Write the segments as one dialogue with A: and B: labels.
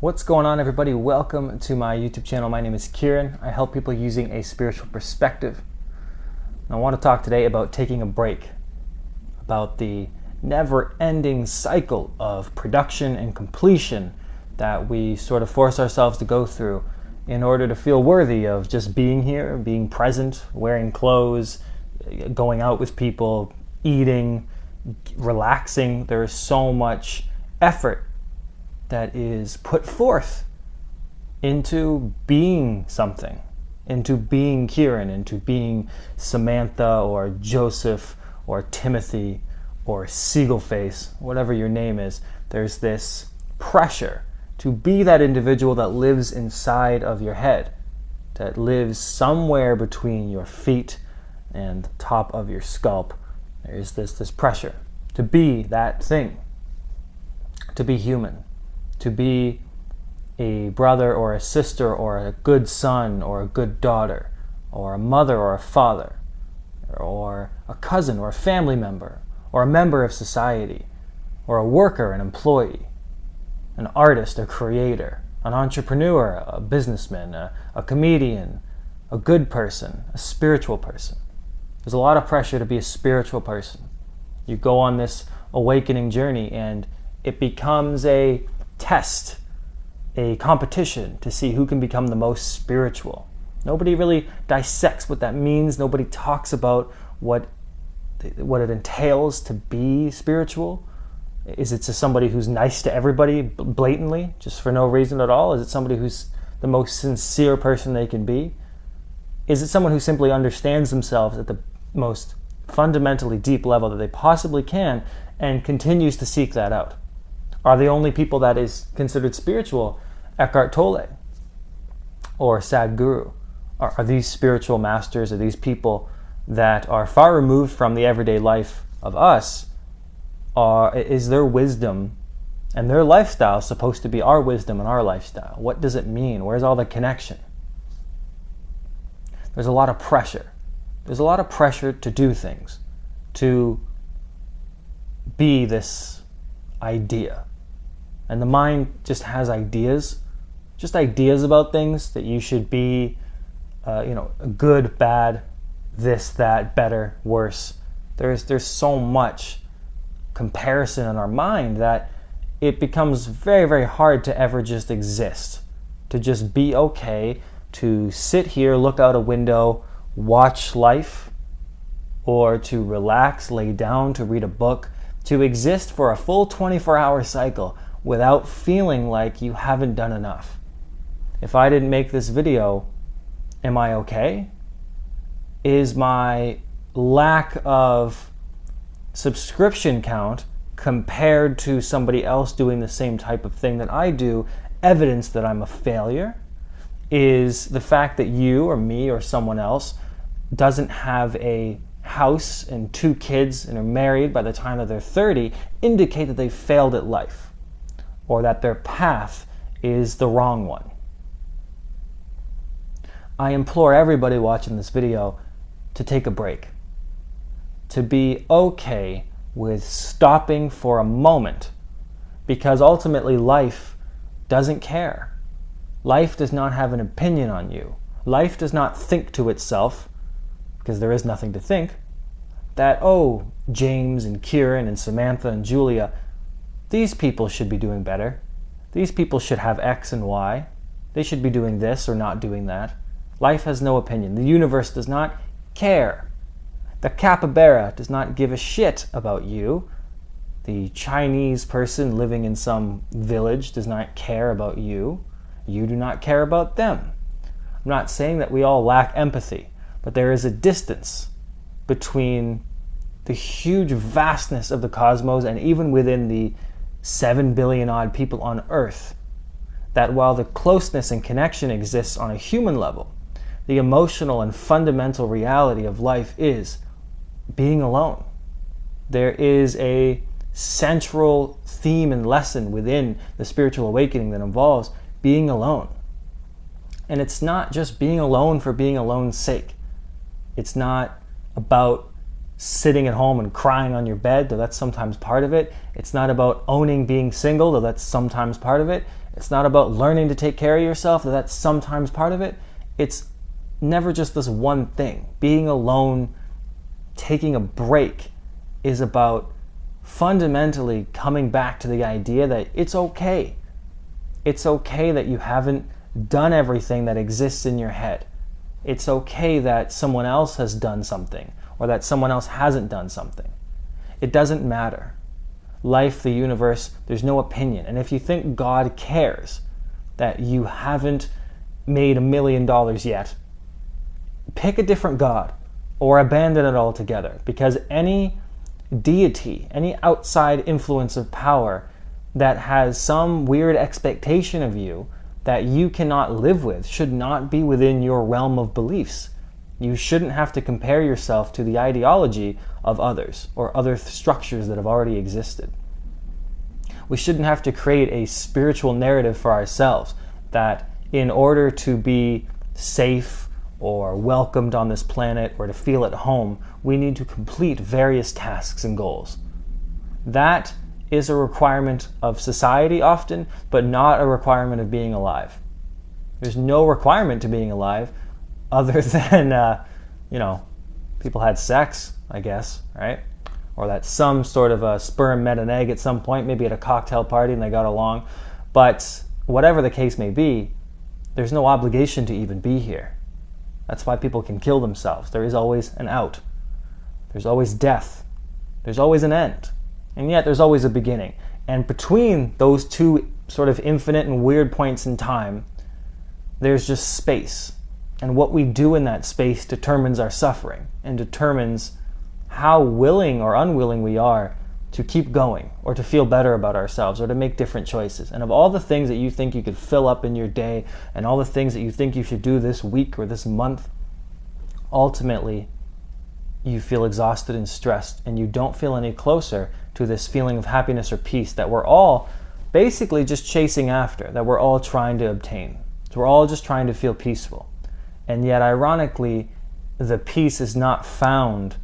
A: What's going on, everybody? Welcome to my YouTube channel. My name is Kieran. I help people using a spiritual perspective. And I want to talk today about taking a break, about the never-ending cycle of production and completion that we sort of force ourselves to go through in order to feel worthy of just being here, being present, wearing clothes, going out with people, eating, relaxing. There is so much effort that is put forth into being something, into being Kieran, into being Samantha or Joseph or Timothy or Seagulface, whatever your name is. There's this pressure to be that individual that lives inside of your head, that lives somewhere between your feet and the top of your scalp. There's this pressure to be that thing, to be human, to be a brother or a sister or a good son or a good daughter or a mother or a father or a cousin or a family member or a member of society or a worker, an employee, an artist, a creator, an entrepreneur, a businessman, a comedian, a good person, a spiritual person. There's a lot of pressure to be a spiritual person. You go on this awakening journey and it becomes a test, a competition to see who can become the most spiritual. Nobody really dissects what that means. Nobody talks about what it entails to be spiritual. Is it to somebody who's nice to everybody blatantly, just for no reason at all? Is it somebody who's the most sincere person they can be? Is it someone who simply understands themselves at the most fundamentally deep level that they possibly can and continues to seek that out? Are the only people that is considered spiritual Eckhart Tolle or Sadhguru? Are these spiritual masters, are these people that are far removed from the everyday life of us? Is their wisdom and their lifestyle supposed to be our wisdom and our lifestyle? What does it mean? Where's all the connection? There's a lot of pressure. There's a lot of pressure to do things, to be this idea. And the mind just has ideas, just ideas about things that you should be, good, bad, this, that, better, worse. There's so much comparison in our mind that it becomes very, very hard to ever just exist, to just be okay, to sit here, look out a window, watch life, or to relax, lay down, to read a book, to exist for a full 24-hour cycle without feeling like you haven't done enough. If I didn't make this video, am I okay? Is my lack of subscription count compared to somebody else doing the same type of thing that I do evidence that I'm a failure? Is the fact that you or me or someone else doesn't have a house and 2 kids and are married by the time that they're 30 indicate that they failed at life, or that their path is the wrong one? I implore everybody watching this video to take a break, to be okay with stopping for a moment, because ultimately life doesn't care. Life does not have an opinion on you. Life does not think to itself, because there is nothing to think, that, oh, James and Kieran and Samantha and Julia, these people should be doing better. These people should have X and Y. They should be doing this or not doing that. Life has no opinion. The universe does not care. The capybara does not give a shit about you. The Chinese person living in some village does not care about you. You do not care about them. I'm not saying that we all lack empathy, but there is a distance between the huge vastness of the cosmos and even within the 7 billion odd people on Earth, that while the closeness and connection exists on a human level, the emotional and fundamental reality of life is being alone. There is a central theme and lesson within the spiritual awakening that involves being alone. And it's not just being alone for being alone's sake. It's not about sitting at home and crying on your bed, though that's sometimes part of it. It's not about owning being single, though that's sometimes part of it. It's not about learning to take care of yourself, that's sometimes part of it. It's never just this one thing. Being alone, taking a break is about fundamentally coming back to the idea that it's okay. It's okay that you haven't done everything that exists in your head. It's okay that someone else has done something or that someone else hasn't done something. It doesn't matter. Life, the universe, there's no opinion. And if you think God cares that you haven't made $1 million yet, pick a different God or abandon it altogether, because any deity, any outside influence of power that has some weird expectation of you that you cannot live with should not be within your realm of beliefs. You shouldn't have to compare yourself to the ideology of others or other structures that have already existed. We shouldn't have to create a spiritual narrative for ourselves that in order to be safe or welcomed on this planet or to feel at home, we need to complete various tasks and goals. That is a requirement of society often, but not a requirement of being alive. There's no requirement to being alive other than, people had sex, I guess, right? Or that some sort of a sperm met an egg at some point, maybe at a cocktail party and they got along. But whatever the case may be, there's no obligation to even be here. That's why people can kill themselves. There is always an out. There's always death. There's always an end. And yet there's always a beginning. And between those two sort of infinite and weird points in time, there's just space. And what we do in that space determines our suffering and determines how willing or unwilling we are to keep going or to feel better about ourselves or to make different choices. And of all the things that you think you could fill up in your day and all the things that you think you should do this week or this month, ultimately you feel exhausted and stressed and you don't feel any closer to this feeling of happiness or peace that we're all basically just chasing after, that we're all trying to obtain. So we're all just trying to feel peaceful. And yet, ironically, the peace is not found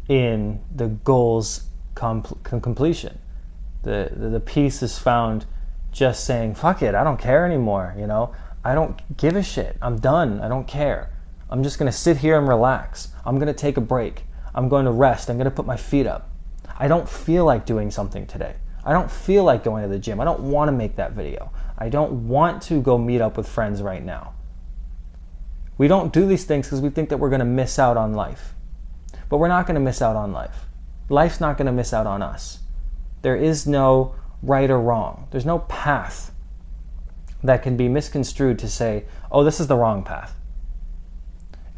A: in the goal's completion. The peace is found just saying, fuck it, I don't care anymore, I don't give a shit. I'm done. I don't care. I'm just going to sit here and relax. I'm going to take a break. I'm going to rest. I'm going to put my feet up. I don't feel like doing something today. I don't feel like going to the gym. I don't want to make that video. I don't want to go meet up with friends right now. We don't do these things because we think that we're going to miss out on life. But we're not going to miss out on life. Life's not going to miss out on us. There is no right or wrong. There's no path that can be misconstrued to say, oh, this is the wrong path.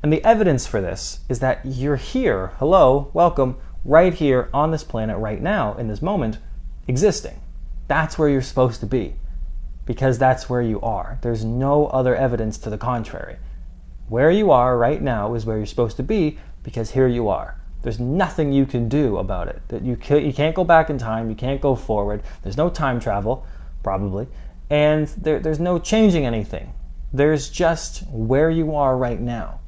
A: And the evidence for this is that you're here, hello, welcome, right here on this planet right now, in this moment, existing. That's where you're supposed to be, because that's where you are. There's no other evidence to the contrary. Where you are right now is where you're supposed to be, because here you are. There's nothing you can do about it. That you can't go back in time, you can't go forward. There's no time travel, probably, and there's no changing anything. There's just where you are right now.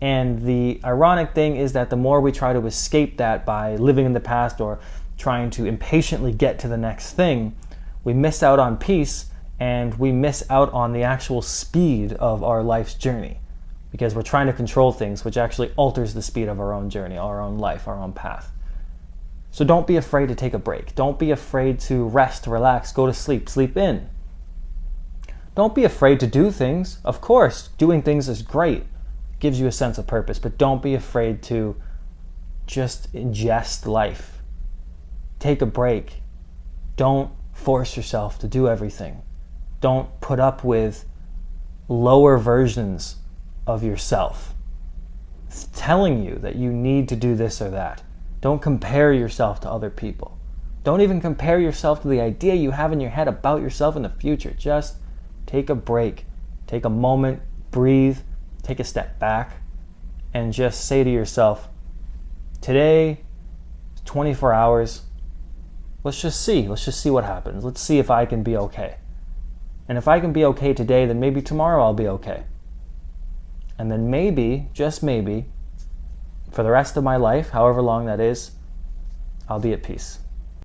A: And the ironic thing is that the more we try to escape that by living in the past or trying to impatiently get to the next thing, we miss out on peace and we miss out on the actual speed of our life's journey, because we're trying to control things, which actually alters the speed of our own journey, our own life, our own path. So don't be afraid to take a break. Don't be afraid to rest, relax, go to sleep, sleep in. Don't be afraid to do things. Of course, doing things is great. Gives you a sense of purpose, but don't be afraid to just ingest life. Take a break. Don't force yourself to do everything. Don't put up with lower versions of yourself telling you that you need to do this or that. Don't compare yourself to other people. Don't even compare yourself to the idea you have in your head about yourself in the future. Just take a break. Take a moment, breathe, take a step back, and just say to yourself, today, 24 hours, let's just see what happens. Let's see if I can be okay. And if I can be okay today, then maybe tomorrow I'll be okay. And then maybe, just maybe, for the rest of my life, however long that is, I'll be at peace.